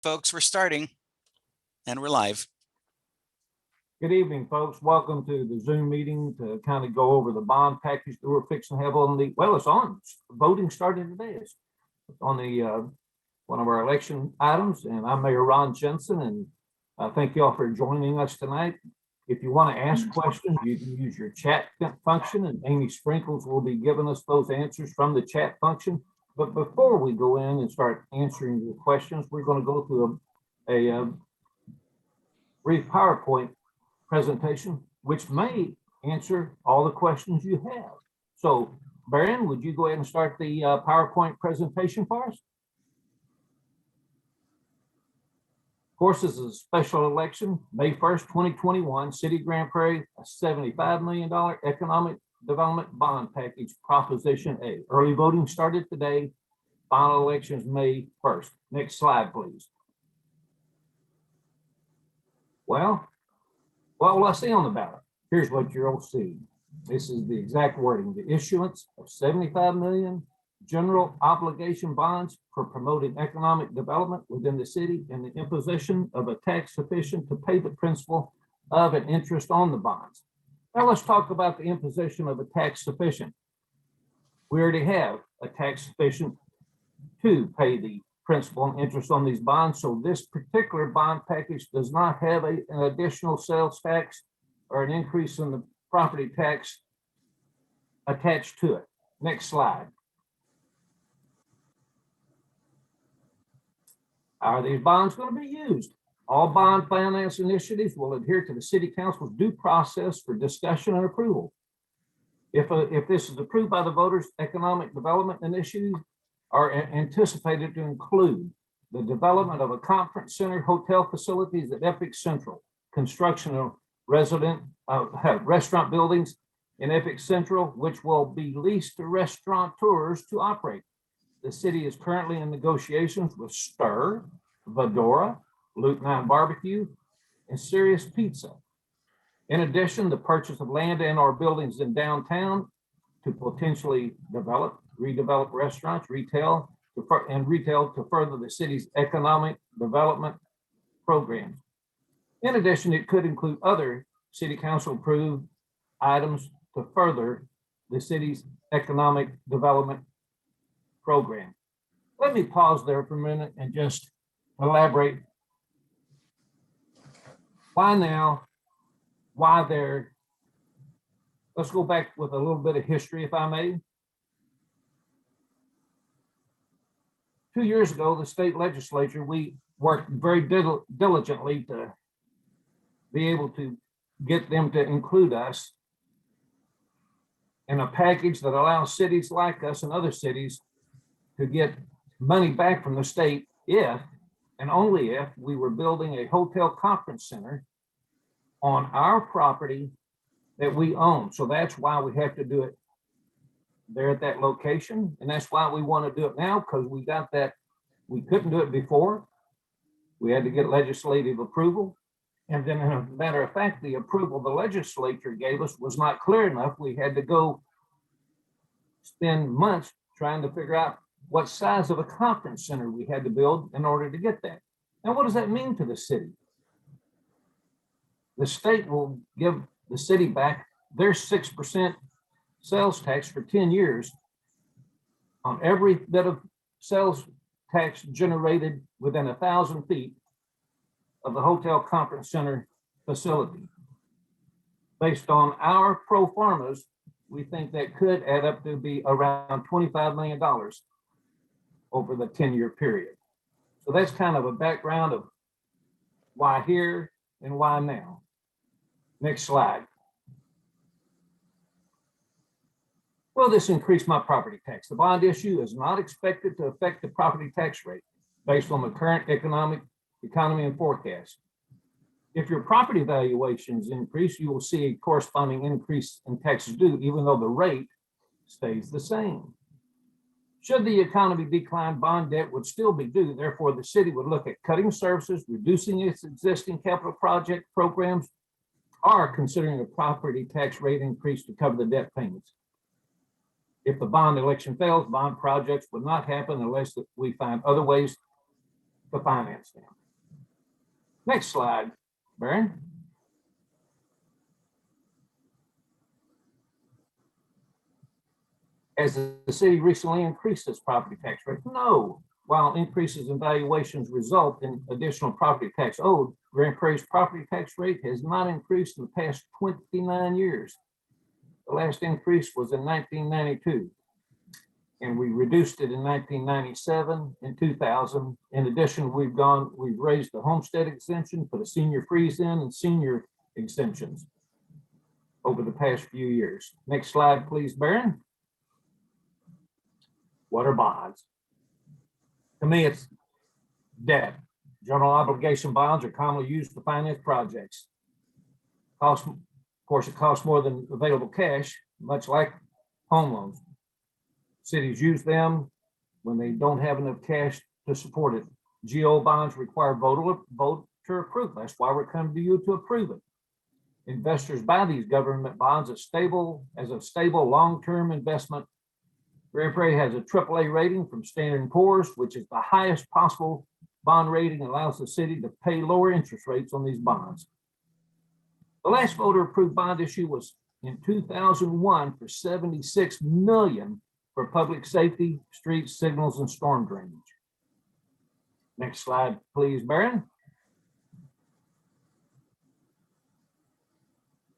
Folks, we're starting and we're live. Good evening, folks. Welcome to the Zoom meeting to kind of go over the bond package that we're fixing to have on the, well, it's on. Voting started today. It's on the one of our election items, and I'm Mayor Ron Jensen, and thank you all for joining us tonight. If you want to ask questions, you can use your chat function, and Amy Sprinkles will be giving us those answers from the chat function. But before we go in and start answering your questions, we're going to go through a brief PowerPoint presentation, which may answer all the questions you have. So, Baron, would you go ahead and start the PowerPoint presentation for us? Of course, this is a special election, May 1st, 2021, City of Grand Prairie, a $75 million economic development bond package, Proposition A. Early voting started today. Final elections May 1st. Next slide, please. Well, what will I see on the ballot? Here's what you'll see. This is the exact wording. The issuance of 75 million general obligation bonds for promoting economic development within the city and the imposition of a tax sufficient to pay the principal of an interest on the bonds. Now let's talk about the imposition of a tax sufficient. We already have a tax sufficient to pay the principal and interest on these bonds. So this particular bond package does not have an additional sales tax or an increase in the property tax attached to it. Next slide. Are these bonds going to be used? All bond finance initiatives will adhere to the City Council's due process for discussion and approval. If this is approved by the voters, economic development initiatives are anticipated to include the development of a conference center, hotel facilities at Epic Central, construction of restaurant buildings in Epic Central, which will be leased to restaurateurs to operate. The city is currently in negotiations with Stir, Vadora, Loot 9 Barbecue, and Serious Pizza. In addition, the purchase of land and/or buildings in downtown to potentially redevelop restaurants, retail to further the city's economic development programs. In addition, it could include other City Council approved items to further the city's economic development program. Let me pause there for a minute and just elaborate. Why now? Why there? Let's go back with a little bit of history, if I may. 2 years ago, the state legislature, we worked very diligently to be able to get them to include us in a package that allows cities like us and other cities to get money back from the state if, and only if, we were building a hotel conference center on our property that we own. So that's why we have to do it there at that location. And that's why we want to do it now, because we got that. We couldn't do it before. We had to get legislative approval. And then, as a matter of fact, the approval the legislature gave us was not clear enough. We had to go spend months trying to figure out what size of a conference center we had to build in order to get that. Now, what does that mean to the city? The state will give the city back their 6% sales tax for 10 years on every bit of sales tax generated within 1,000 feet of the hotel conference center facility. Based on our pro formas, we think that could add up to be around $25 million over the 10-year period. So that's kind of a background of why here and why now. Next slide. Will this increase my property tax? The bond issue is not expected to affect the property tax rate based on the current economy and forecast. If your property valuations increase, you will see a corresponding increase in taxes due, even though the rate stays the same. Should the economy decline, bond debt would still be due. Therefore, the city would look at cutting services, reducing its existing capital project programs, or considering a property tax rate increase to cover the debt payments. If the bond election fails, bond projects would not happen unless we find other ways to finance them. Next slide, Baron. Has the city recently increased its property tax rate? No. While increases in valuations result in additional property tax owed, Grand Prairie's property tax rate has not increased in the past 29 years. The last increase was in 1992, and we reduced it in 1997 and 2000. In addition, we've raised the homestead exemption for the senior freeze-in and senior exemptions over the past few years. Next slide, please, Baron. What are bonds? To me, it's debt. General obligation bonds are commonly used to finance projects. Of course, it costs more than available cash, much like home loans. Cities use them when they don't have enough cash to support it. GO bonds require voter approval. That's why we're coming to you to approve it. Investors buy these government bonds as a stable long-term investment. Grand Prairie has a AAA rating from Standard & Poor's, which is the highest possible bond rating and allows the city to pay lower interest rates on these bonds. The last voter-approved bond issue was in 2001 for $76 million for public safety, streets, signals, and storm drainage. Next slide, please, Baron.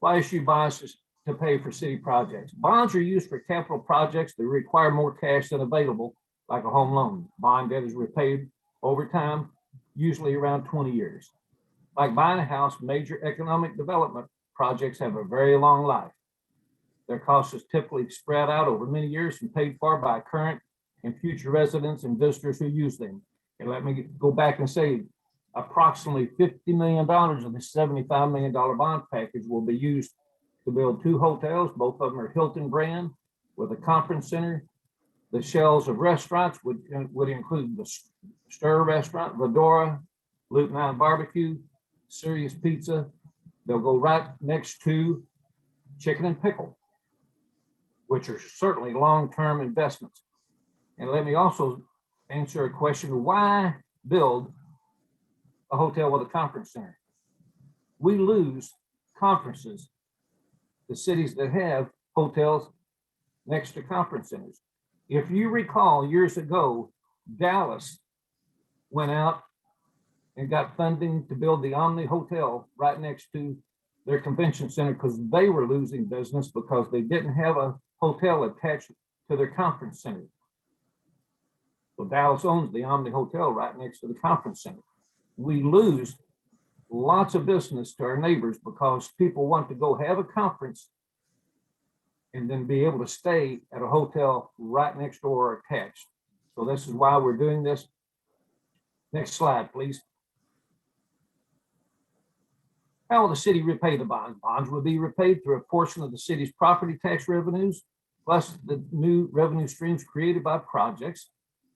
Why issue bonds to pay for city projects? Bonds are used for capital projects that require more cash than available, like a home loan. Bond debt is repaid over time, usually around 20 years. Like buying a house, major economic development projects have a very long life. Their cost is typically spread out over many years and paid for by current and future residents and visitors who use them. And let me go back and say, approximately $50 million of the $75 million bond package will be used to build 2 hotels. Both of them are Hilton brand with a conference center. The shells of restaurants would include the Stir Restaurant, Vadora, Loop 9 Barbecue, Sirius Pizza. They'll go right next to Chicken and Pickle, which are certainly long-term investments. And let me also answer a question: why build a hotel with a conference center? We lose conferences, the cities that have hotels next to conference centers. If you recall, years ago, Dallas went out and got funding to build the Omni Hotel right next to their convention center because they were losing business because they didn't have a hotel attached to their conference center. So Dallas owns the Omni Hotel right next to the conference center. We lose lots of business to our neighbors because people want to go have a conference and then be able to stay at a hotel right next door or attached. So this is why we're doing this. Next slide, please. How will the city repay the bonds? Bonds will be repaid through a portion of the city's property tax revenues, plus the new revenue streams created by projects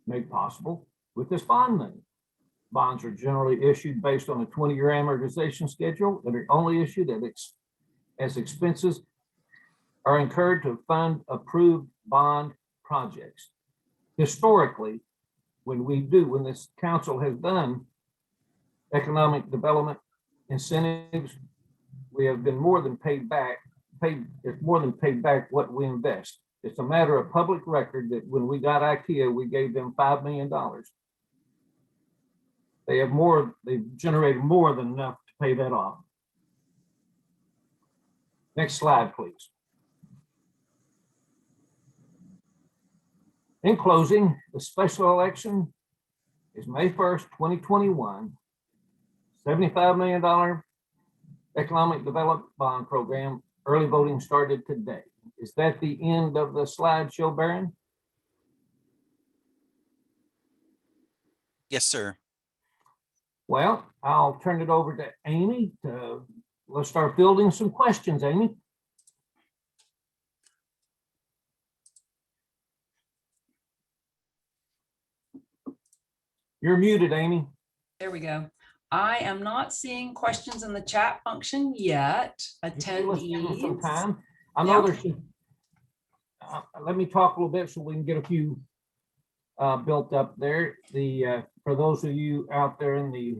made possible with this bond money. Bonds are generally issued based on a 20-year amortization schedule that are only issued as expenses are incurred to fund approved bond projects. Historically, when this council has done economic development incentives, we have been more than paid back what we invest. It's a matter of public record that when we got IKEA, we gave them $5 million. They've generated more than enough to pay that off. Next slide, please. In closing, the special election is May 1st, 2021. $75 million economic development bond program. Early voting started today. Is that the end of the slideshow, Baron? Yes, sir. Well, I'll turn it over to Amy. Let's start fielding some questions, Amy. You're muted, Amy. There we go. I am not seeing questions in the chat function yet. Attendees. Some time. I know there's some. Let me talk a little bit so we can get a few built up there. For those of you out there in the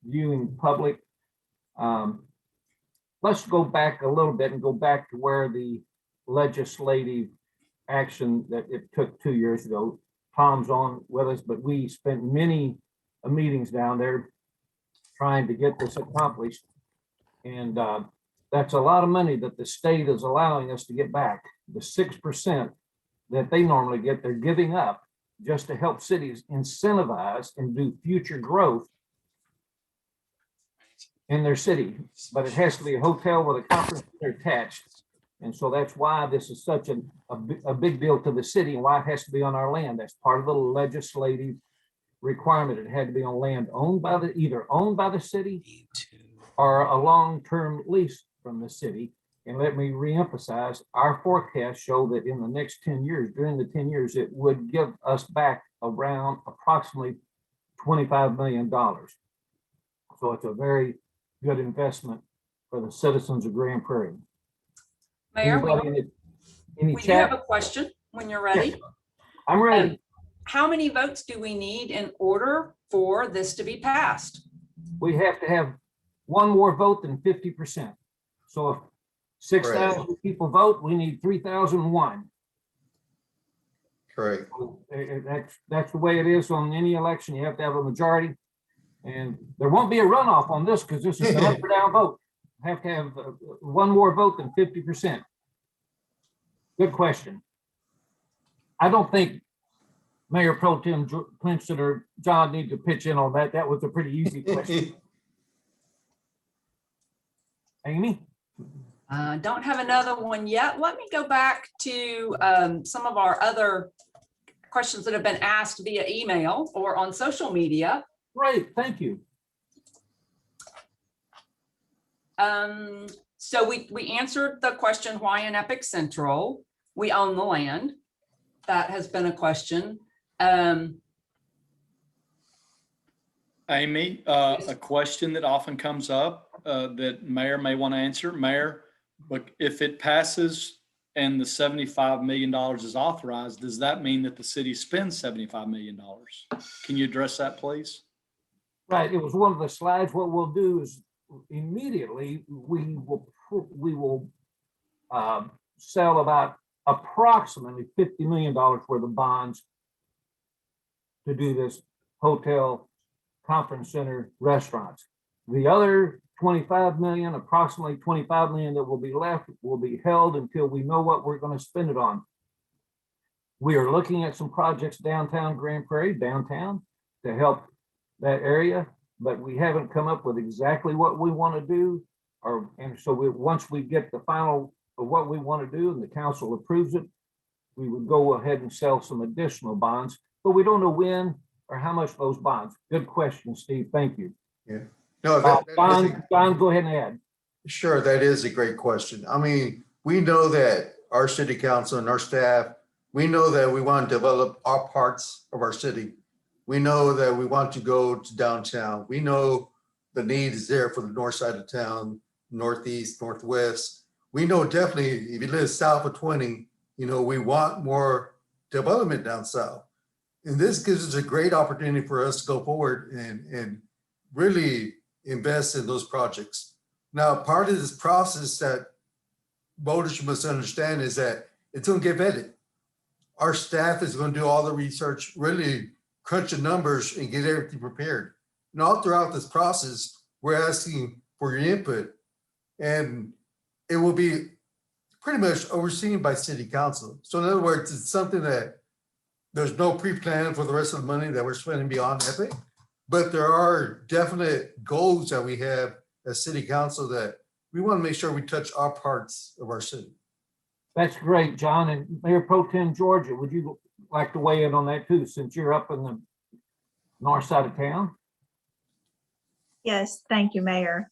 viewing public, let's go back a little bit and go back to where the legislative action that it took 2 years ago. Tom's on with us, but we spent many meetings down there trying to get this accomplished. And that's a lot of money that the state is allowing us to get back. The 6% that they normally get, they're giving up just to help cities incentivize and do future growth in their city. But it has to be a hotel with a conference center attached. And so that's why this is such a big deal to the city and why it has to be on our land. That's part of the legislative requirement. It had to be on land owned by either owned by the city or a long-term lease from the city. And let me reemphasize, our forecasts show that in the next 10 years, during the 10 years, it would give us back around approximately $25 million. So it's a very good investment for the citizens of Grand Prairie. Mayor, Any we do have a chat? question when you're ready. Yes, I'm ready. How many votes do we need in order for this to be passed? We have to have one more vote than 50%. So if 6,000 people vote, we need 3,001. Correct. That's the way it is on any election. You have to have a majority. And there won't be a runoff on this because this is an up or down vote. Have to have one more vote than 50%. Good question. I don't think Mayor Pro Tem Clinton or John need to pitch in on that. That was a pretty easy question. Amy? Don't have another one yet. Let me go back to some of our other questions that have been asked via email or on social media. Great, thank you. So we answered the question, why in Epic Central? We own the land. That has been a question. Amy, a question that often comes up that Mayor may want to answer. Mayor, but if it passes and the $75 million is authorized, does that mean that the city spends $75 million? Can you address that, please? Right, it was one of the slides. What we'll do is immediately we will sell about approximately $50 million worth of bonds to do this hotel, conference center, restaurants. The other 25 million, approximately 25 million that will be left will be held until we know what we're going to spend it on. We are looking at some projects downtown Grand Prairie, downtown, to help that area, but we haven't come up with exactly what we want to do. And so once we get the final of what we want to do and the council approves it, we would go ahead and sell some additional bonds, but we don't know when or how much those bonds. Good question, Steve. Thank you. Yeah. No, Don, go ahead and add. Sure, that is a great question. I mean, we know that our city council and our staff, we know that we want to develop our parts of our city. We know that we want to go to downtown. We know the need is there for the north side of town, northeast, northwest. We know definitely if you live south of 20, you know, we want more development down south. And this gives us a great opportunity for us to go forward and really invest in those projects. Now, part of this process that voters must understand is that it's going to get vetted. Our staff is going to do all the research, really crunch the numbers and get everything prepared. And all throughout this process, we're asking for your input, and it will be pretty much overseen by city council. So in other words, it's something that there's no pre-plan for the rest of the money that we're spending beyond Epic, but there are definite goals that we have as city council that we want to make sure we touch our parts of our city. That's great, John. And Mayor Pro Tem Georgia, would you like to weigh in on that too, since you're up in the north side of town? Yes, thank you, Mayor.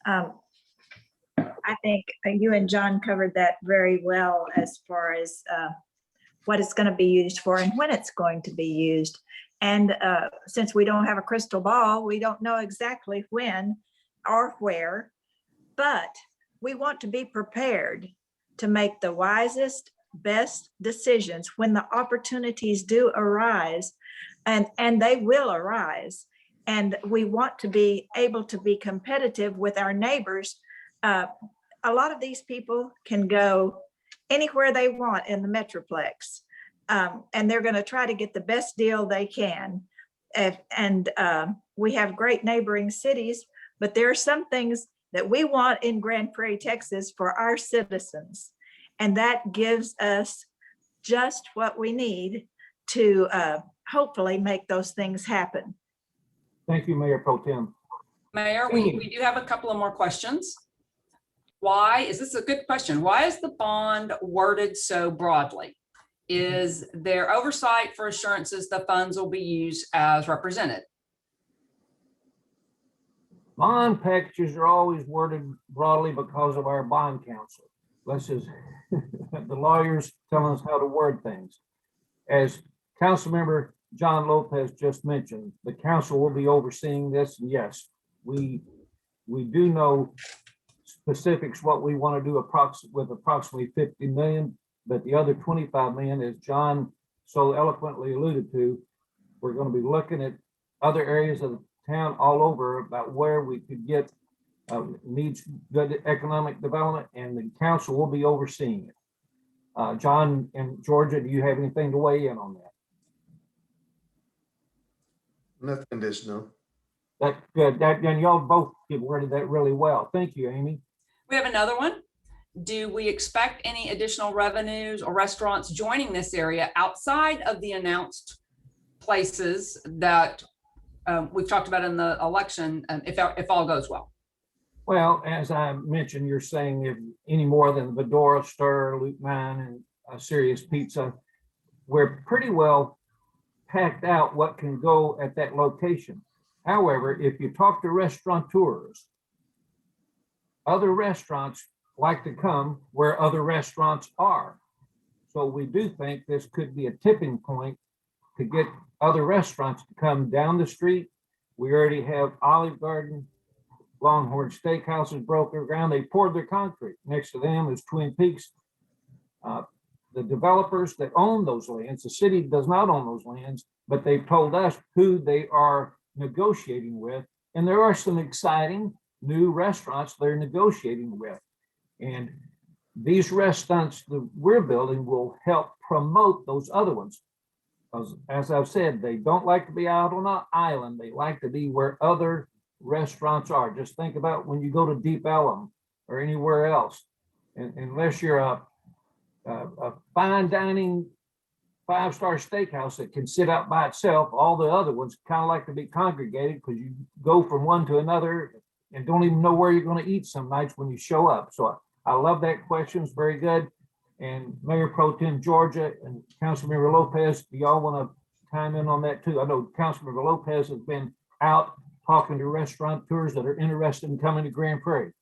I think you and John covered that very well as far as what it's going to be used for and when it's going to be used. And since we don't have a crystal ball, we don't know exactly when or where, but we want to be prepared to make the wisest best decisions when the opportunities do arise, and they will arise. And we want to be able to be competitive with our neighbors. A lot of these people can go anywhere they want in the Metroplex. And they're going to try to get the best deal they can. And we have great neighboring cities, but there are some things that we want in Grand Prairie, Texas for our citizens. And that gives us just what we need to hopefully make those things happen. Thank you, Mayor Pro Tem. Mayor, we do have a couple of more questions. Why, is this a good question? Why is the bond worded so broadly? Is there oversight for assurances the funds will be used as represented? Bond packages are always worded broadly because of our bond counsel. Let's just, the lawyers telling us how to word things. As Councilmember John Lopez just mentioned, the council will be overseeing this. And yes, we do know specifics, what we want to do with approximately 50 million, but the other 25 million, as John so eloquently alluded to, we're going to be looking at other areas of the town all over about where we could get needs good economic development, and the council will be overseeing it. John and Georgia, do you have anything to weigh in on that? Nothing additional. That's good. And y'all both have worded that really well. Thank you, Amy. We have another one. Do we expect any additional revenues or restaurants joining this area outside of the announced places that we've talked about in the election, if all goes well? Well, as I mentioned, you're saying if any more than Vedora, Stir, Luke 9, and Serious Pizza, we're pretty well packed out what can go at that location. However, if you talk to restaurateurs, other restaurants like to come where other restaurants are. So we do think this could be a tipping point to get other restaurants to come down the street. We already have Olive Garden, Longhorn Steakhouse has broken ground. They poured their concrete. Next to them is Twin Peaks. The developers that own those lands, the city does not own those lands, but they've told us who they are negotiating with. And there are some exciting new restaurants they're negotiating with. And these restaurants that we're building will help promote those other ones. As I've said, they don't like to be out on an island. They like to be where other restaurants are. Just think about when you go to Deep Ellum or anywhere else, and unless you're a fine dining 5-star steakhouse that can sit out by itself, all the other ones kind of like to be congregated because you go from one to another and don't even know where you're going to eat some nights when you show up. So I love that question. It's very good. And Mayor Pro Tem Georgia and Councilmember Lopez, do y'all want to chime in on that too? I know Councilmember Lopez has been out talking to restaurateurs that are interested in coming to Grand Prairie.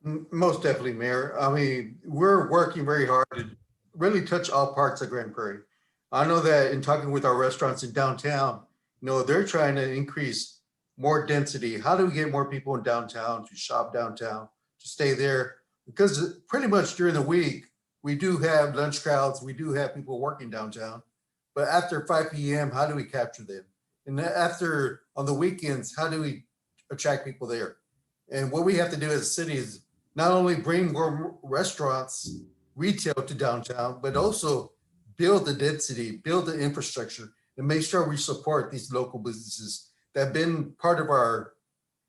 Most definitely, Mayor. I mean, we're working very hard to really touch all parts of Grand Prairie. I know that in talking with our restaurants in downtown, they're trying to increase more density. How do we get more people in downtown to shop downtown, to stay there? Because pretty much during the week, we do have lunch crowds. We do have people working downtown. But after 5 p.m., how do we capture them? And after on the weekends, how do we attract people there? And what we have to do as a city is not only bring more restaurants, retail to downtown, but also build the density, build the infrastructure, and make sure we support these local businesses that have been part of our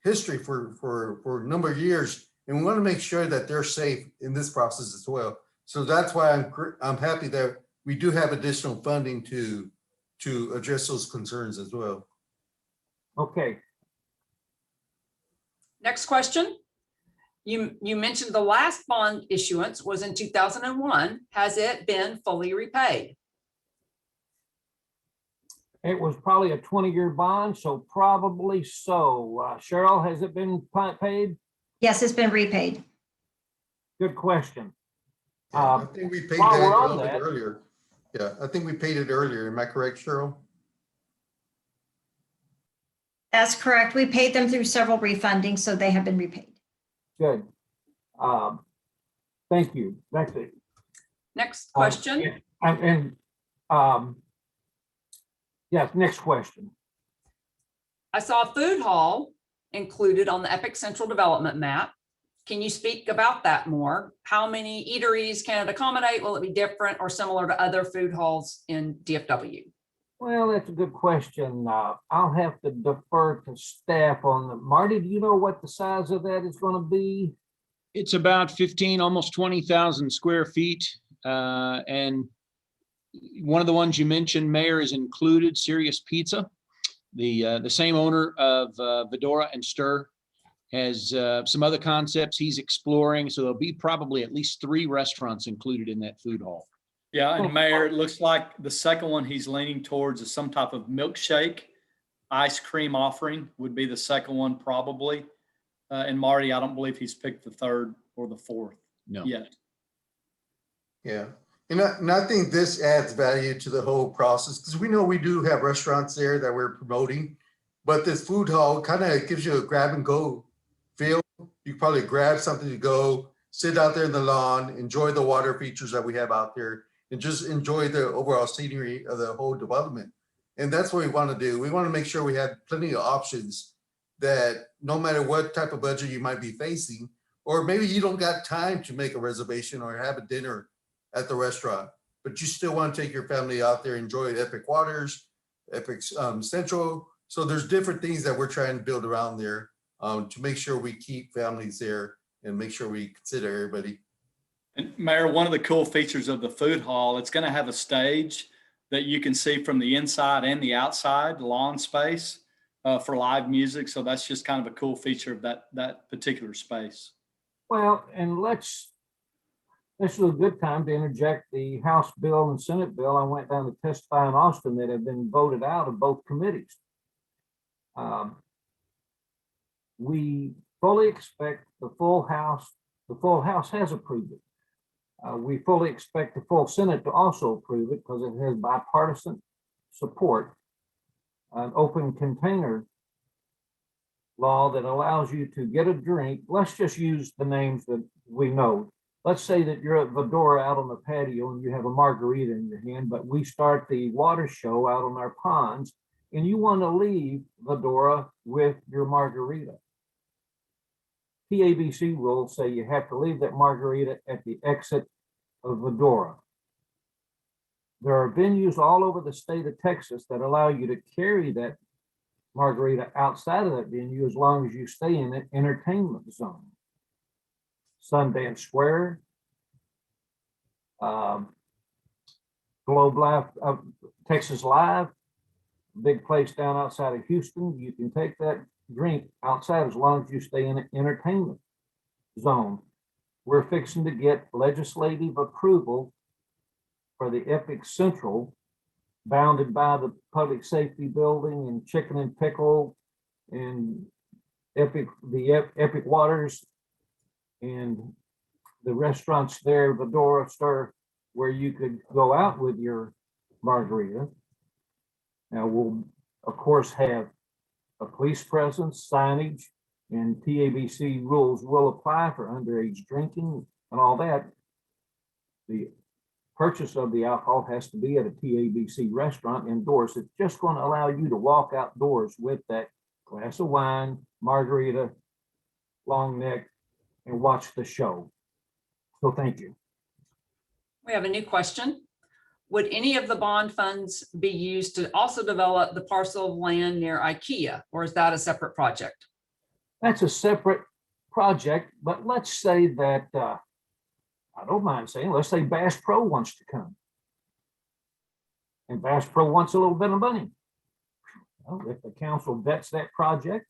history for a number of years. And we want to make sure that they're safe in this process as well. So that's why I'm happy that we do have additional funding to address those concerns as well. Okay. Next question. You mentioned the last bond issuance was in 2001. Has it been fully repaid? It was probably a 20-year bond, so probably so. Cheryl, has it been paid? Yes, it's been repaid. Good question. I think we paid while that a we're on little bit that- earlier. Yeah, I think we paid it earlier. Am I correct, Cheryl? That's correct. We paid them through several refundings, so they have been repaid. Good. Thank you. That's it. Next question. Yes, next question. I saw a food hall included on the Epic Central Development map. Can you speak about that more? How many eateries can it accommodate? Will it be different or similar to other food halls in DFW? Well, that's a good question. I'll have to defer to staff on the, Marty, do you know what the size of that is going to be? It's about 15, almost 20,000 square feet. And one of the ones you mentioned, Mayor, is included, Serious Pizza. The same owner of Vedora and Stir has some other concepts he's exploring. So there'll be probably at least 3 restaurants included in that food hall. Yeah, and Mayor, it looks like the second one he's leaning towards is some type of milkshake ice cream offering would be the second one probably. And Marty, I don't believe he's picked the third or the fourth yet. Yeah. And I think this adds value to the whole process because we know we do have restaurants there that we're promoting, but this food hall kind of gives you a grab and go feel. You probably grab something to go, sit out there in the lawn, enjoy the water features that we have out there, and just enjoy the overall scenery of the whole development. And that's what we want to do. We want to make sure we have plenty of options that no matter what type of budget you might be facing, or maybe you don't got time to make a reservation or have a dinner at the restaurant, but you still want to take your family out there, enjoy Epic Waters, Epic Central. So there's different things that we're trying to build around there to make sure we keep families there and make sure we consider everybody. And Mayor, one of the cool features of the food hall, it's going to have a stage that you can see from the inside and the outside lawn space for live music. So that's just kind of a cool feature of that particular space. Well, and this is a good time to interject the House bill and Senate bill. I went down to testify in Austin that have been voted out of both committees. We fully expect the full House has approved it. We fully expect the full Senate to also approve it because it has bipartisan support. An open container law that allows you to get a drink. Let's just use the names that we know. Let's say that you're at Vedora out on the patio and you have a margarita in your hand, but we start the water show out on our ponds and you want to leave Vedora with your margarita. PABC rules say you have to leave that margarita at the exit of Vedora. There are venues all over the state of Texas that allow you to carry that margarita outside of that venue as long as you stay in the entertainment zone. Sundance Square, Globe Live, Texas Live, big place down outside of Houston. You can take that drink outside as long as you stay in an entertainment zone. We're fixing to get legislative approval for the Epic Central, bounded by the Public Safety Building and Chicken and Pickle and Epic Waters and the restaurants there, Vedora, Stir, where you could go out with your margarita. Now we'll, of course, have a police presence, signage, and PABC rules will apply for underage drinking and all that. The purchase of the alcohol has to be at a PABC restaurant indoors. It's just going to allow you to walk outdoors with that glass of wine, margarita, long neck, and watch the show. So thank you. We have a new question. Would any of the bond funds be used to also develop the parcel of land near IKEA, or is that a separate project? That's a separate project, but let's say that, I don't mind saying, let's say Bass Pro wants to come. And Bass Pro wants a little bit of money. Well, if the council vets that project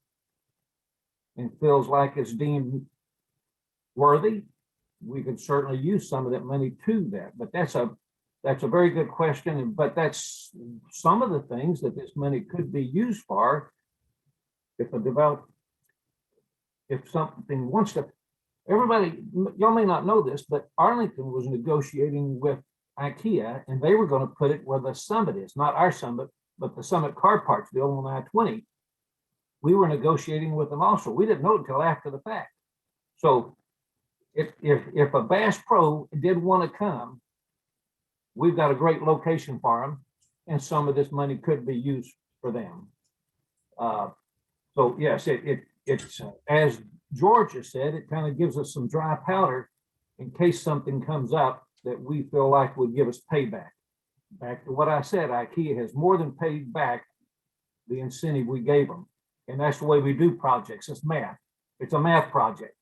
and feels like it's deemed worthy, we could certainly use some of that money to that. But that's a very good question. But that's some of the things that this money could be used for. If something wants to, everybody, y'all may not know this, but Arlington was negotiating with IKEA and they were going to put it where the Summit is, not our Summit, but the Summit Car Parts building on I-20. We were negotiating with them also. We didn't know it until after the fact. So if a Bass Pro did want to come we've got a great location for them, and some of this money could be used for them. So yes, it's as Georgia said, it kind of gives us some dry powder in case something comes up that we feel like would give us payback. Back to what I said, IKEA has more than paid back the incentive we gave them. And that's the way we do projects. It's math. It's a math project.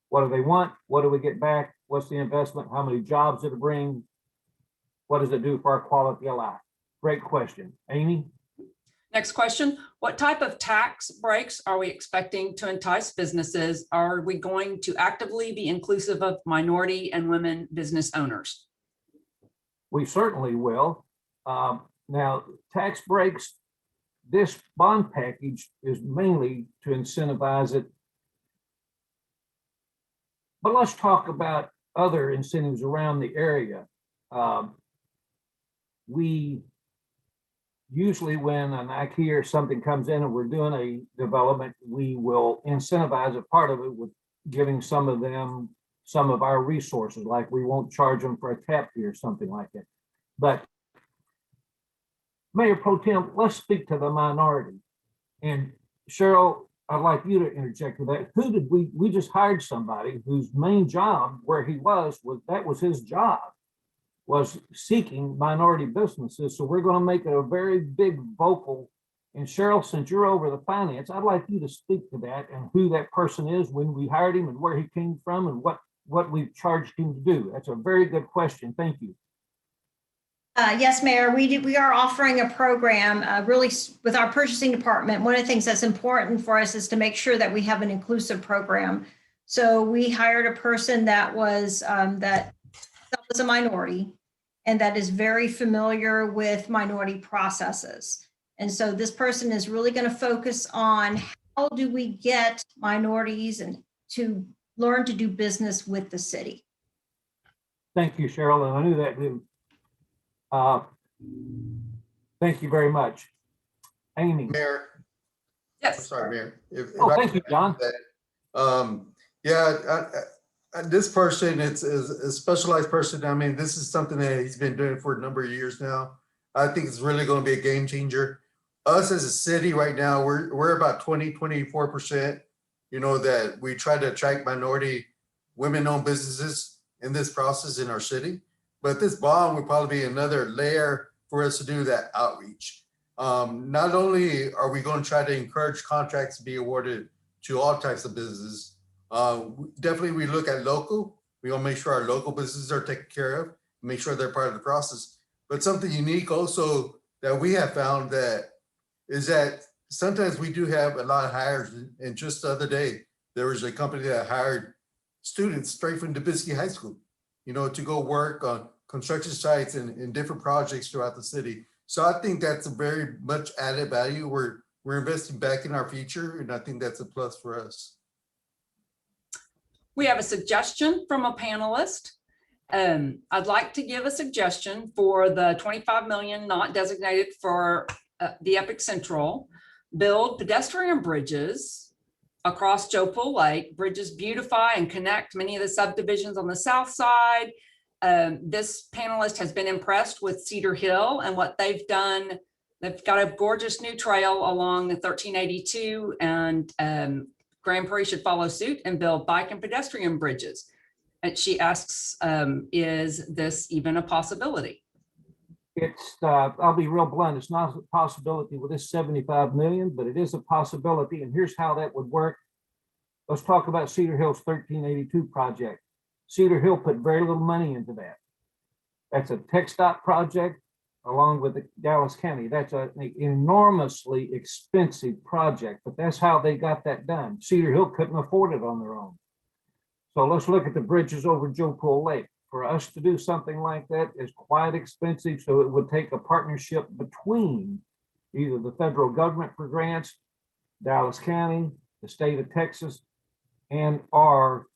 What do they want? What do we get back? What's the investment? How many jobs did it bring? What does it do for our quality of life? Great question. Amy? Next question, what type of tax breaks are we expecting to entice businesses? Are we going to actively be inclusive of minority and women business owners? We certainly will. Now, tax breaks, this bond package is mainly to incentivize it. But let's talk about other incentives around the area. We usually when an IKEA or something comes in and we're doing a development, we will incentivize a part of it with giving some of them some of our resources, like we won't charge them for a tap fee or something like that. But Mayor Pro Tem, let's speak to the minority. And Cheryl, I'd like you to interject with that. Who did we just hired somebody whose main job where he was that was his job, was seeking minority businesses. So we're going to make it a very big vocal. And Cheryl, since you're over the finance, I'd like you to speak to that and who that person is, when we hired him and where he came from and what we've charged him to do. That's a very good question. Thank you. Yes, Mayor, we are offering a program really with our purchasing department. One of the things that's important for us is to make sure that we have an inclusive program. So we hired a person that was a minority and that is very familiar with minority processes. And so this person is really going to focus on how do we get minorities and to learn to do business with the city. Thank you, Cheryl, and I knew that too. Thank you very much. Amy. Mayor, I'm Yes, sorry, Mayor. If Oh, I thank could you, John. add that, yeah, this person, it's a specialized person. I mean, this is something that he's been doing for a number of years now. I think it's really going to be a game changer. Us as a city right now, we're about 24%, that we try to attract minority women-owned businesses in this process in our city. But this bond would probably be another layer for us to do that outreach. Not only are we going to try to encourage contracts to be awarded to all types of businesses, definitely we look at local. We want to make sure our local businesses are taken care of, make sure they're part of the process. But something unique also that we have found that is that sometimes we do have a lot of hires. And just the other day, there was a company that hired students straight from Dubisky High School, to go work on construction sites and different projects throughout the city. So I think that's a very much added value. We're investing back in our future, and I think that's a plus for us. we have a suggestion from a panelist. I'd like to give a suggestion for the 25 million not designated for the Epic Central. Build pedestrian bridges across Joe Pool Lake. Bridges beautify and connect many of the subdivisions on the south side. This panelist has been impressed with Cedar Hill and what they've done. They've got a gorgeous new trail along the 1382, and Grand Prairie should follow suit and build bike and pedestrian bridges. And she asks, is this even a possibility? It's, I'll be real blunt, it's not a possibility with this 75 million, but it is a possibility. And here's how that would work. Let's talk about Cedar Hill's 1382 project. Cedar Hill put very little money into that. That's a TxDOT project along with the Dallas County. That's an enormously expensive project, but that's how they got that done. Cedar Hill couldn't afford it on their own. So let's look at the bridges over Joe Pool Lake. For us to do something like that is quite expensive, so it would take a partnership between either the federal government for grants, Dallas County, the state of Texas, and our,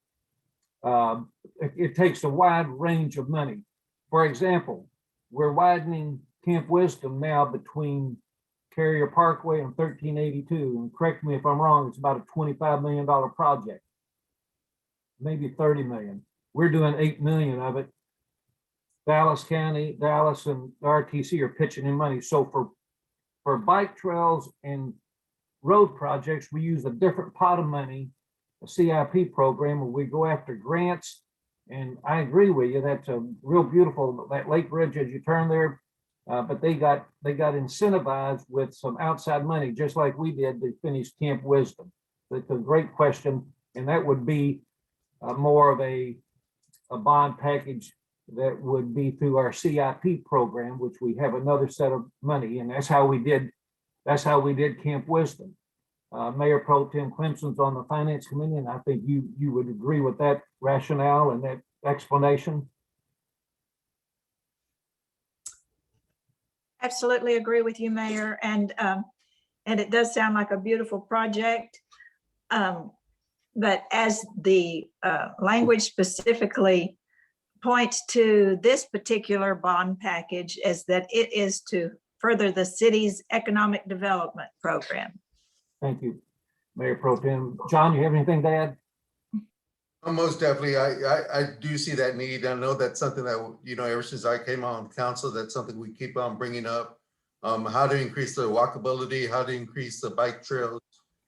it takes a wide range of money. For example, we're widening Camp Wisdom now between Carrier Parkway and 1382, and correct me if I'm wrong, it's about a $25 million project, maybe 30 million. We're doing 8 million of it. Dallas County, Dallas and RTC are pitching in money. So for bike trails and road projects, we use a different pot of money, a CIP program, where we go after grants. And I agree with you, that's a real beautiful, that Lake Bridge as you turn there. But they got incentivized with some outside money, just like we did to finish Camp Wisdom. It's a great question, and that would be more of a bond package that would be through our CIP program, which we have another set of money, and that's how we did Camp Wisdom. Mayor Pro Tem Clemson's on the Finance Committee, and I think you would agree with that rationale and that explanation. Absolutely agree with you, Mayor. And it does sound like a beautiful project. But as the language specifically points to this particular bond package, is that it is to further the city's economic development program. Thank you, Mayor Pro Tem. John, you have anything to add? Most definitely, I do see that need. I know that's something that, you know, ever since I came on council, that's something we keep on bringing up. How to increase the walkability, how to increase the bike trails.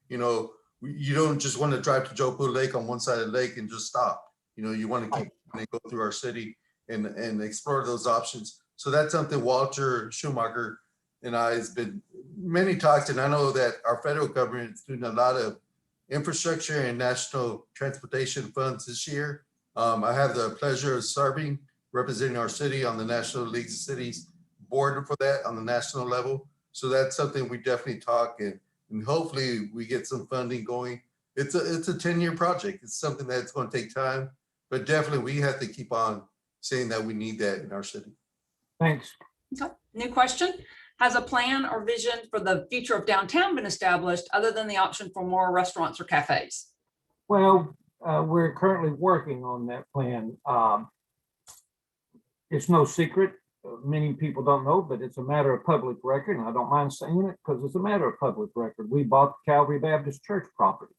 You know, you don't just want to drive to Jopo Lake on one side of the lake and just stop. You know, you want to keep go through our city and explore those options. So that's something Walter Schumacher and I has been many talks, and I know that our federal government is doing a lot of infrastructure and national transportation funds this year. I have the pleasure of serving, representing our city on the National League of Cities board for that on the national level. So that's something we definitely talk, and hopefully we get some funding going. It's a 10-year project. It's something that's going to take time, but definitely we have to keep on saying that we need that in our city. Thanks. Okay. New question. Has a plan or vision for the future of downtown been established other than the option for more restaurants or cafes? Well, we're currently working on that plan. It's no secret. Many people don't know, but it's a matter of public record, and I don't mind saying it because it's a matter of public record. We bought the Calvary Baptist Church property,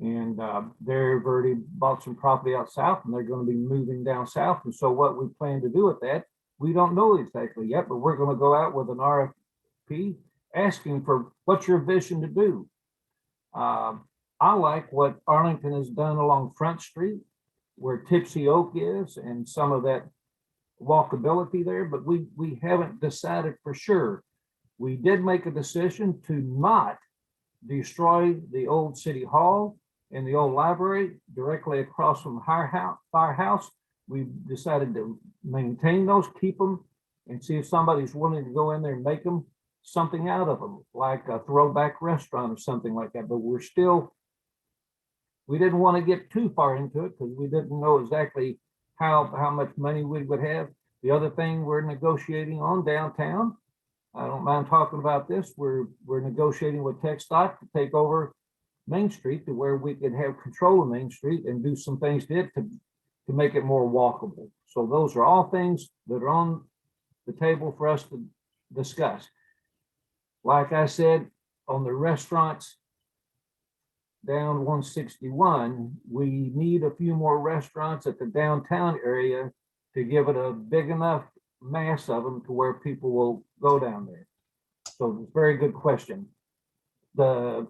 and they've already bought some property out south, and they're going to be moving down south. And so what we plan to do with that, we don't know exactly yet, but we're going to go out with an RFP asking for what's your vision to do. I like what Arlington has done along Front Street, where Tipsy Oak is, and some of that walkability there, but we haven't decided for sure. We did make a decision to not destroy the old city hall and the old library directly across from Firehouse. We decided to maintain those, keep them, and see if somebody's willing to go in there and make them something out of them, like a throwback restaurant or something like that. But we didn't want to get too far into it because we didn't know exactly how much money we would have. The other thing we're negotiating on downtown, I don't mind talking about this, we're negotiating with TxDOT to take over Main Street to where we could have control of Main Street and do some things to make it more walkable. So those are all things that are on the table for us to discuss. Like I said, on the restaurants down 161, we need a few more restaurants at the downtown area to give it a big enough mass of them to where people will go down there. So it's a very good question. The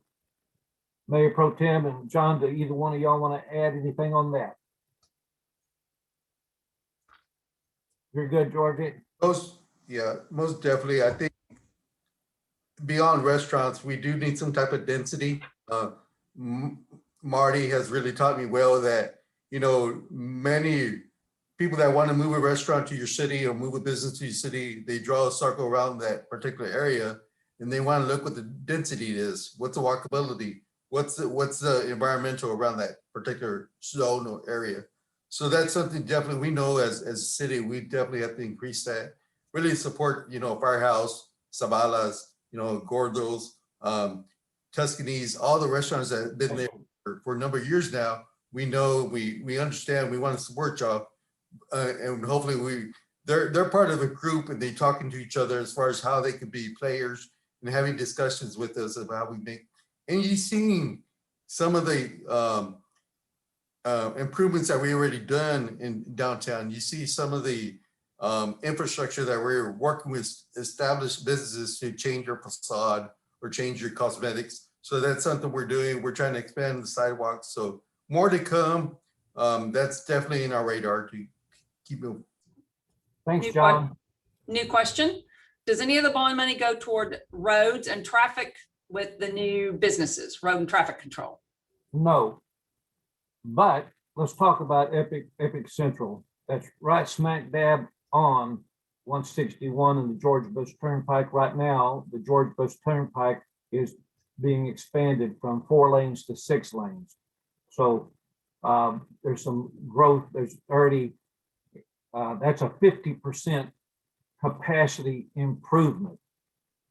Mayor Pro Tem and John, do either one of y'all want to add anything on that? You're good, Georgia? Most definitely. I think beyond restaurants, we do need some type of density. Marty has really taught me well that, you know, many people that want to move a restaurant to your city or move a business to your city, they draw a circle around that particular area and they want to look what the density is. What's the walkability? What's the environmental around that particular zone or area? So that's something definitely we know as a city, we definitely have to increase that. Really support, you know, Firehouse, Zabalas, you know, Gordo's, Tuscany's, all the restaurants that have been there for a number of years now. We know, we understand, we want to support y'all. And hopefully they're part of a group and they talking to each other as far as how they could be players and having discussions with us about how we make, and you've seen some of the improvements that we already done in downtown. You see some of the infrastructure that we're working with established businesses to change your facade or change your cosmetics. So that's something we're doing. We're trying to expand the sidewalks. So more to come. That's definitely in our radar to keep moving. Thanks, New que- John. New question. Does any of the bond money go toward roads and traffic with the new businesses, road and traffic control? No. But let's talk about Epic Central. That's right smack dab on 161 and the George Bush Turnpike. Right now, the George Bush Turnpike is being expanded from 4 lanes to 6 lanes. So there's some growth. There's already, that's a 50% capacity improvement.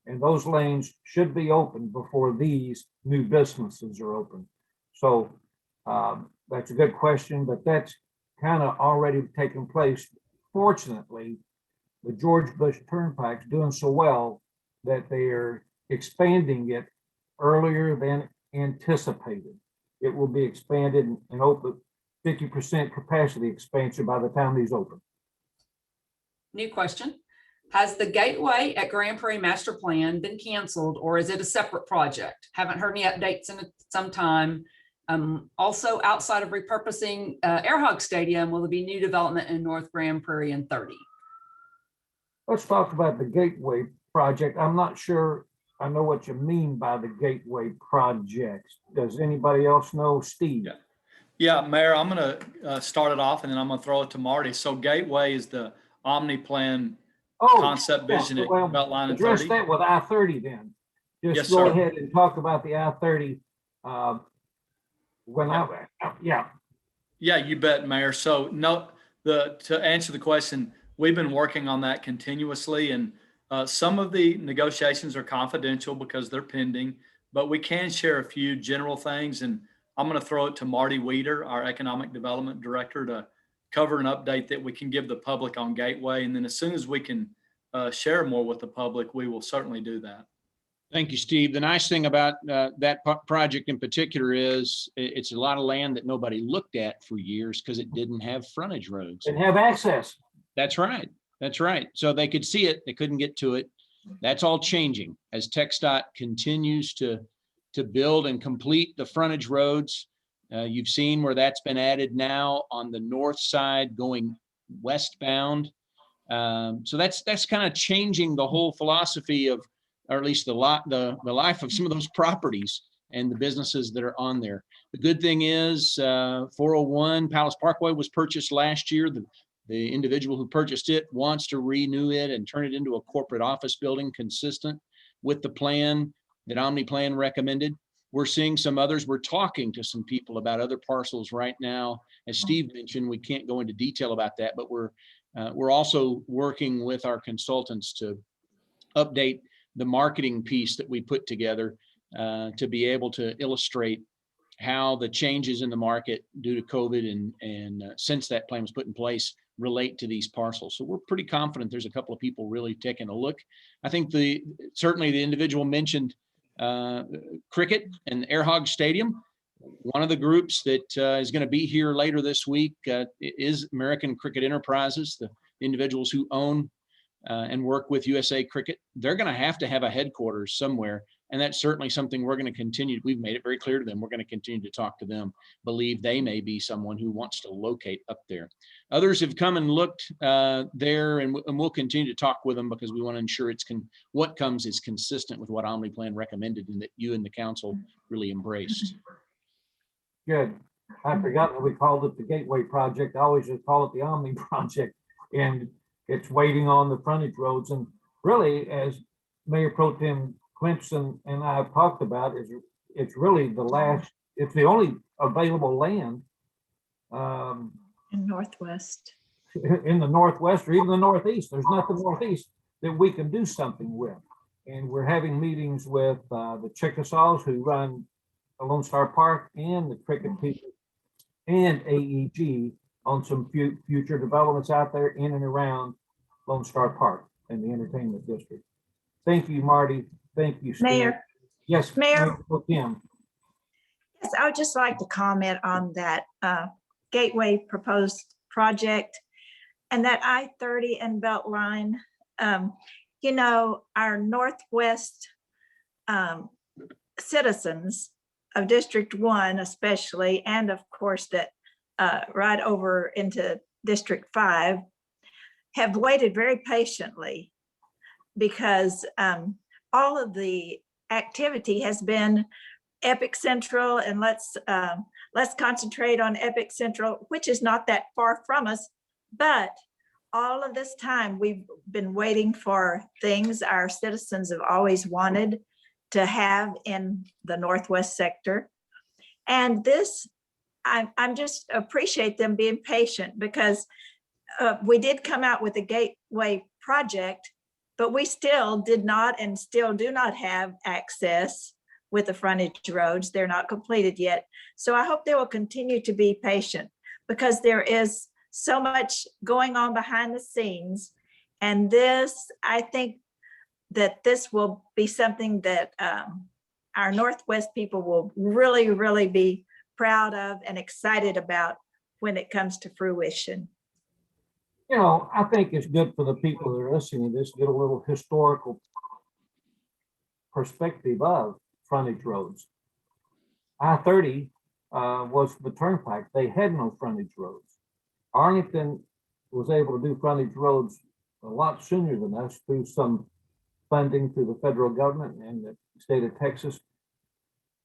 And those lanes should be open before these new businesses are open. So that's a good question, but that's kind of already taken place. Fortunately, the George Bush Turnpike's doing so well that they are expanding it earlier than anticipated. It will be expanded and open 50% capacity expansion by the time these open. New question. Has the gateway at Grand Prairie master plan been canceled, or is it a separate project? Haven't heard any updates in some time. Also, outside of repurposing Air Hog Stadium, will there be new development in North Grand Prairie in 30? Let's talk about the Gateway project. I'm not sure I know what you mean by the Gateway project. Does anybody else know, Steve? Yeah, Mayor, I'm going to start it off and then I'm going to throw it to Marty. So Gateway is the Omni Plan concept vision at Beltline and 30. Address that with I-30 then. Just Yes, go sir. ahead and talk about the I-30. Yeah, you bet, Mayor. So no, to answer the question, we've been working on that continuously, and some of the negotiations are confidential because they're pending, but we can share a few general things. And I'm going to throw it to Marty Weeder, our Economic Development Director, to cover an update that we can give the public on Gateway. And then as soon as we can share more with the public, we will certainly do that. Thank you, Steve. The nice thing about that project in particular is it's a lot of land that nobody looked at for years because it didn't have frontage roads. And have access. That's right. That's right. So they could see it, they couldn't get to it. That's all changing as TxDOT continues to build and complete the frontage roads. You've seen where that's been added now on the north side going westbound. So that's kind of changing the whole philosophy of, or at least the life of some of those properties and the businesses that are on there. The good thing is 401 Palace Parkway was purchased last year. The individual who purchased it wants to renew it and turn it into a corporate office building consistent with the plan that Omni Plan recommended. We're seeing some others. We're talking to some people about other parcels right now. As Steve mentioned, we can't go into detail about that, but we're also working with our consultants to update the marketing piece that we put together to be able to illustrate how the changes in the market due to COVID and since that plan was put in place relate to these parcels. So we're pretty confident there's a couple of people really taking a look. I think certainly the individual mentioned cricket and Air Hog Stadium. One of the groups that is going to be here later this week is American Cricket Enterprises, the individuals who own and work with USA Cricket. They're going to have a headquarters somewhere. And that's certainly something we're going to continue. We've made it very clear to them. We're going to continue to talk to them, believe they may be someone who wants to locate up there. Others have come and looked there, and we'll continue to talk with them because we want to ensure what comes is consistent with what Omni Plan recommended and that you and the council really embraced. Good. I forgot that we called it the Gateway Project. I always just call it the Omni Project. And it's waiting on the frontage roads. And really, as Mayor Pro Tem Clemson and I have talked about, it's really it's the only available land in Northwest. in the Northwest or even the Northeast. There's nothing Northeast that we can do something with. And we're having meetings with the Chickasaws who run Lone Star Park and the cricket people and AEG on some future developments out there in and around Lone Star Park and the entertainment district. Thank you, Marty. Thank you, Steve. Mayor. Yes, Mayor. Kim. Yes, I would just like to comment on that Gateway proposed project. And that I-30 and Beltline, you know, our Northwest citizens of District 1 especially, and of course that right over into District 5, have waited very patiently because all of the activity has been Epic Central, and let's concentrate on Epic Central, which is not that far from us. But all of this time, we've been waiting for things our citizens have always wanted to have in the Northwest sector. And this, I'm just appreciate them being patient, because we did come out with a gateway project, but we still did not and still do not have access with the frontage roads. They're not completed yet. So I hope they will continue to be patient, because there is so much going on behind the scenes. And this, I think that this will be something that our Northwest people will really, really be proud of and excited about when it comes to fruition. You know, I think it's good for the people that are listening to this, get a little historical perspective of frontage roads. I-30 was the turnpike. They had no frontage roads. Arlington was able to do frontage roads a lot sooner than us through some funding through the federal government and the state of Texas.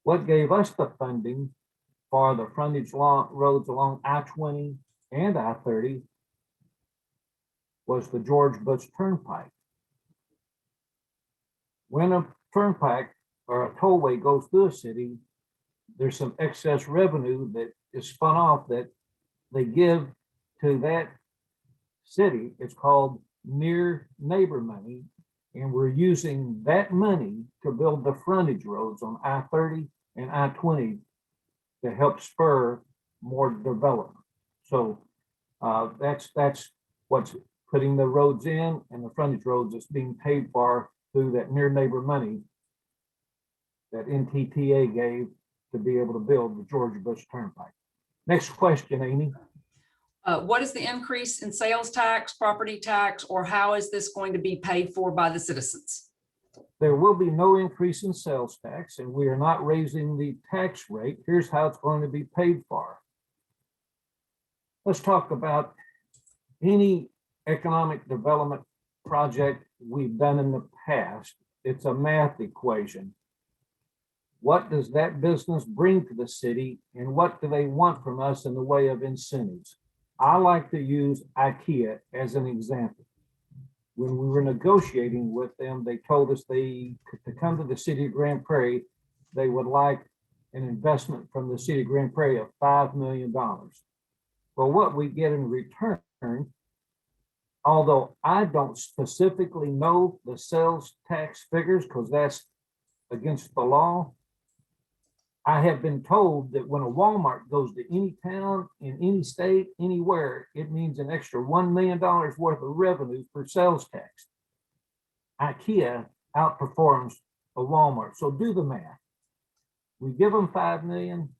What gave us the funding for the frontage roads along I-20 and I-30 was the George Bush Turnpike. When a turnpike or a tollway goes through a city, there's some excess revenue that is spun off that they give to that city. It's called near neighbor money. And we're using that money to build the frontage roads on I-30 and I-20 to help spur more development. So that's what's putting the roads in, and the frontage roads is being paid for through that near neighbor money that NTTA gave to be able to build the George Bush Turnpike. Next question, Amy. What is the increase in sales tax, property tax, or how is this going to be paid for by the citizens? There will be no increase in sales tax, and we are not raising the tax rate. Here's how it's going to be paid for. Let's talk about any economic development project we've done in the past. It's a math equation. What does that business bring to the city, and what do they want from us in the way of incentives? I like to use IKEA as an example. When we were negotiating with them, they told us to come to the city of Grand Prairie, they would like an investment from the city of Grand Prairie of $5 million. Well, what we get in return, although I don't specifically know the sales tax figures because that's against the law, I have been told that when a Walmart goes to any town, in any state, anywhere, it means an extra $1 million worth of revenue for sales tax. IKEA outperforms a Walmart. So do the math. We give them $5 million.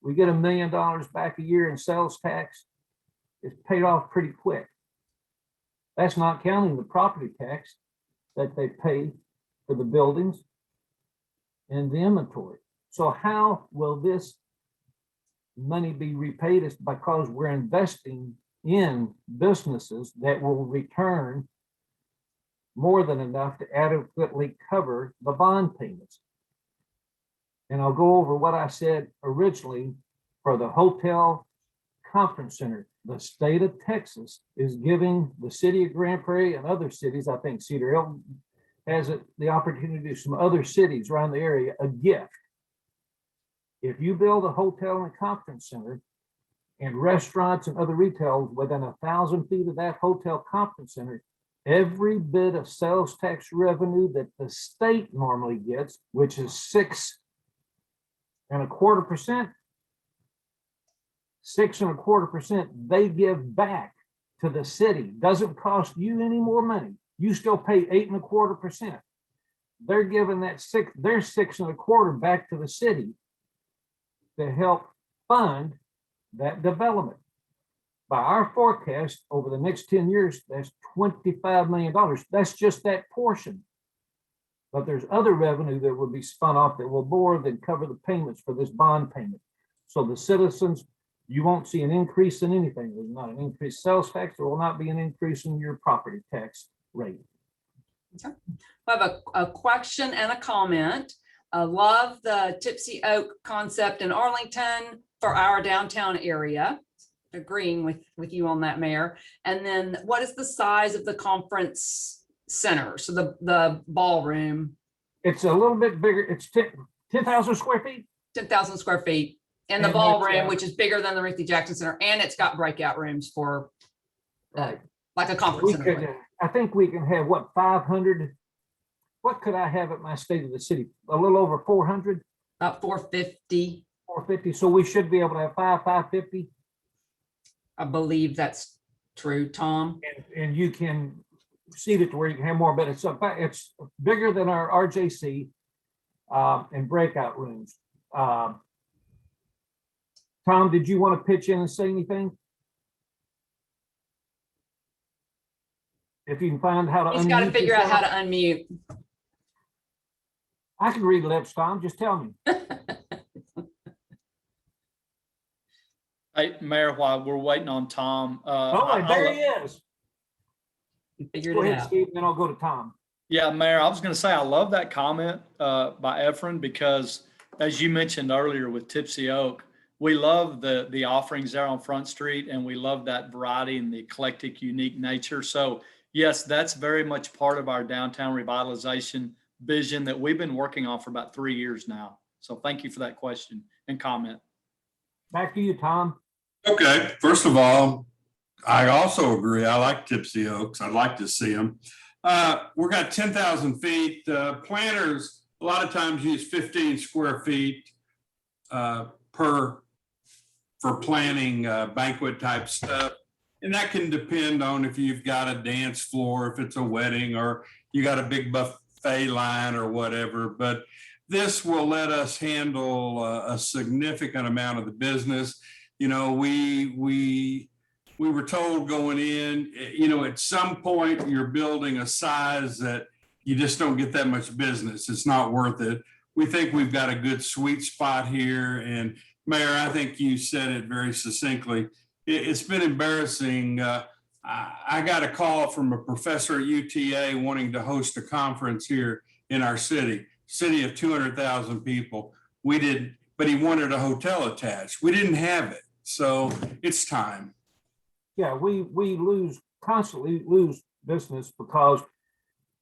We get $1 million back a year in sales tax. It's paid off pretty quick. That's not counting the property tax that they pay for the buildings and the inventory. So how will this money be repaid? Is because we're investing in businesses that will return more than enough to adequately cover the bond payments. And I'll go over what I said originally for the hotel conference center. The state of Texas is giving the city of Grand Prairie and other cities, I think Cedar Hill has the opportunity to some other cities around the area, a gift. If you build a hotel and a conference center and restaurants and other retail within 1,000 feet of that hotel conference center, every bit of sales tax revenue that the state normally gets, which is 6.25%, 6.25%, they give back to the city. Doesn't cost you any more money. You still pay 8.25%. They're giving that their 6.25 back to the city to help fund that development. By our forecast, over the next 10 years, that's $25 million. That's just that portion. But there's other revenue that will be spun off that will more than cover the payments for this bond payment. So the citizens, you won't see an increase in anything. There's not an increased sales tax. There will not be an increase in your property tax rate. I have a question and a comment. I love the Tipsy Oak concept in Arlington for our downtown area. Agreeing with you on that, Mayor. And then what is the size of the conference center? So the ballroom, It's a little bit bigger. It's 10,000 square feet. 10,000 square feet. And the And ballroom, it's, which is bigger than the Ruthie Jackson Center, and it's got breakout rooms for Right. like a conference We center. could, I think we can have what, 500? What could I have at my State of the City? A little over 400, About 450. 450. So we should be able to have 550. I believe that's true, Tom. And you can seat it to where you can have more, but it's bigger than our RJC and breakout rooms. Tom, did you want to pitch in and say anything? If you can find how to He's got to unmute figure out how yourself. to unmute. I can read lips, Tom, just tell me. Hey, Mayor, while we're waiting on Tom. Oh, there he is. He figured Go it ahead, out. Steve, then I'll go to Tom. Yeah, Mayor, I was going to say, I love that comment by Efren, because as you mentioned earlier with Tipsy Oak, we love the offerings there on Front Street, and we love that variety and the eclectic, unique nature. So yes, that's very much part of our downtown revitalization vision that we've been working on for about 3 years now. So thank you for that question and comment. Back to you, Tom. Okay, first of all, I also agree. I like Tipsy Oaks. I'd like to see them. We've got 10,000 feet. Planners a lot of times use 15 square feet for planning banquet type stuff. And that can depend on if you've got a dance floor, if it's a wedding, or you got a big buffet line or whatever. But this will let us handle a significant amount of the business. You know, we were told going in, you know, at some point you're building a size that you just don't get that much business. It's not worth it. We think we've got a good sweet spot here. And Mayor, I think you said it very succinctly. It's been embarrassing. I got a call from a professor at UTA wanting to host a conference here in our city of 200,000 people. We did, but he wanted a hotel attached. We didn't have it. So it's time. Yeah, we constantly lose business because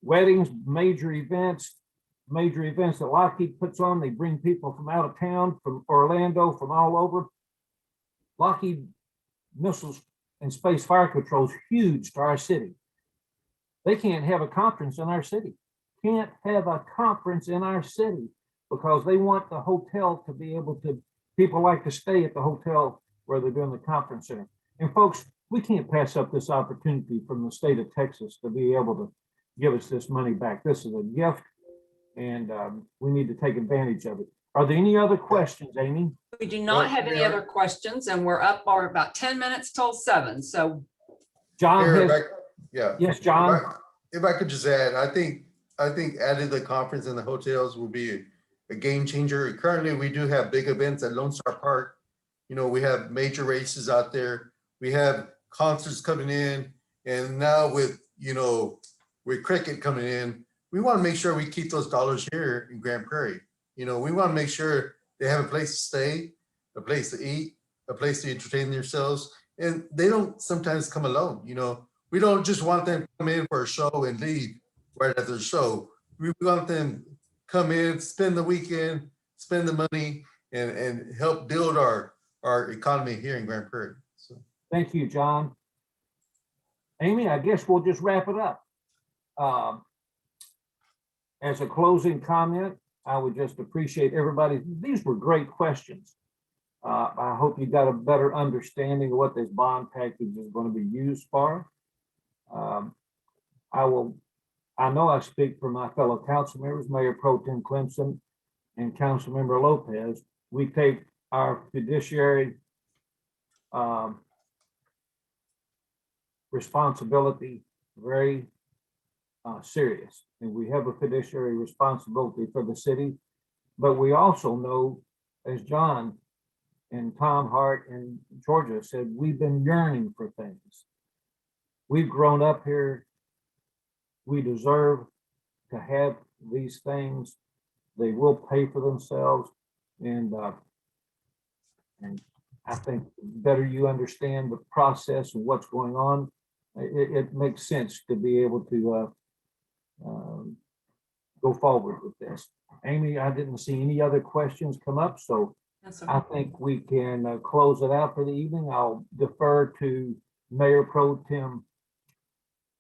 weddings, major events that Lockheed puts on, they bring people from out of town, from Orlando, from all over. Lockheed Missiles and Space Fire Control is huge to our city. They can't have a conference in our city. Can't have a conference in our city because they want the hotel to be able to, people like to stay at the hotel where they're doing the conference center. And folks, we can't pass up this opportunity from the state of Texas to be able to give us this money back. This is a gift, and we need to take advantage of it. Are there any other questions, Amy? We do not have any other questions, and we're up for about 10 minutes till 7. So John Mayor, has, yeah. yes, John. If I could just add, I think adding the conference and the hotels will be a game changer. Currently, we do have big events at Lone Star Park. You know, we have major races out there. We have concerts coming in, and now with cricket coming in, we want to make sure we keep those dollars here in Grand Prairie. You know, we want to make sure they have a place to stay, a place to eat, a place to entertain themselves, and they don't sometimes come alone. You know, we don't just want them to come in for a show and leave right after the show. We want them to come in, spend the weekend, spend the money, and help build our economy here in Grand Prairie. So. Thank you, John. Amy, I guess we'll just wrap it up. As a closing comment, I would just appreciate everybody. These were great questions. I hope you got a better understanding of what this bond package is going to be used for. I know I speak for my fellow council members, Mayor Pro Tem Clemson and Councilmember Lopez. We take our fiduciary responsibility very serious, and we have a fiduciary responsibility for the city. But we also know, as John and Tom Hart and Georgia said, we've been yearning for things. We've grown up here. We deserve to have these things. They will pay for themselves. And I think the better you understand the process and what's going on, it makes sense to be able to go forward with this. Amy, I didn't see any other questions come up, so Yes, I sir. think we can close it out for the evening. I'll defer to Mayor Pro Tem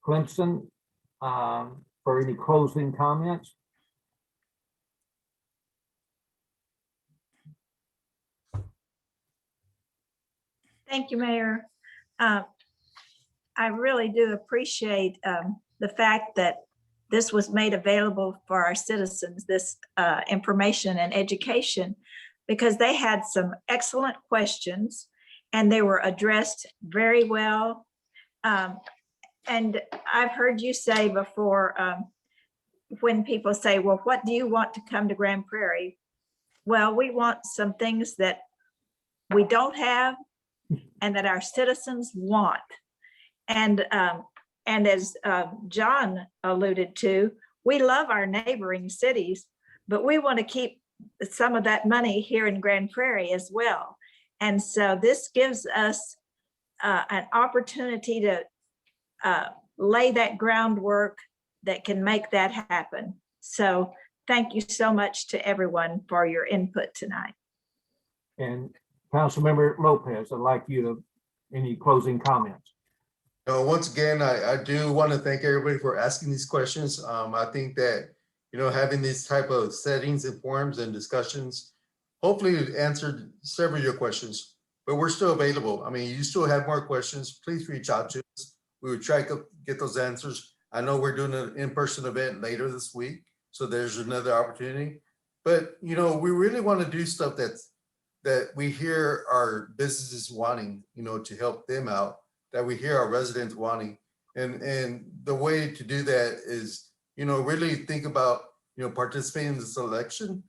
Clemson for any closing comments. Thank you, Mayor. I really do appreciate the fact that this was made available for our citizens, this information and education, because they had some excellent questions and they were addressed very well. And I've heard you say before, when people say, well, what do you want to come to Grand Prairie? Well, we want some things that we don't have and that our citizens want. And as John alluded to, we love our neighboring cities, but we want to keep some of that money here in Grand Prairie as well. And so this gives us an opportunity to lay that groundwork that can make that happen. So thank you so much to everyone for your input tonight. And Councilmember Lopez, I'd like you to, any closing comments? Once again, I do want to thank everybody for asking these questions. I think that, having these type of settings and forums and discussions, hopefully it answered several of your questions, but we're still available. I mean, you still have more questions, please reach out to us. We would try to get those answers. I know we're doing an in-person event later this week, so there's another opportunity. But, we really want to do stuff that we hear our businesses wanting, to help them out, that we hear our residents wanting. And the way to do that is, really think about, participating in this election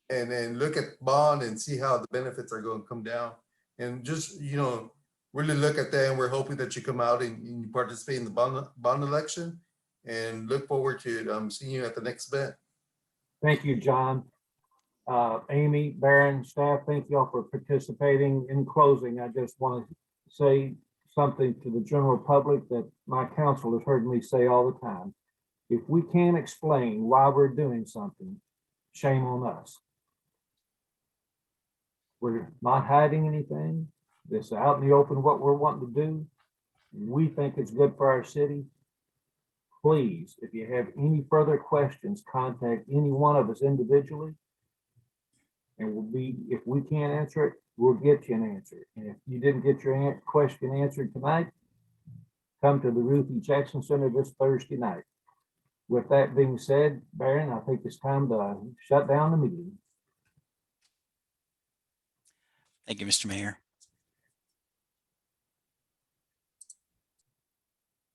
and then look at bond and see how the benefits are going to come down. And just, really look at that. And we're hoping that you come out and you participate in the bond election, and look forward to seeing you at the next event. Thank you, John. Amy, Baron, staff, thank you all for participating. In closing, I just want to say something to the general public that my council has heard me say all the time. If we can't explain why we're doing something, shame on us. We're not hiding anything. This out in the open, what we're wanting to do. We think it's good for our city. Please, if you have any further questions, contact any one of us individually. And if we can't answer it, we'll get you an answer. And if you didn't get your question answered tonight, come to the Ruth E. Jackson Center this Thursday night. With that being said, Baron, I think it's time to shut down the meeting. Thank you, Mr. Mayor.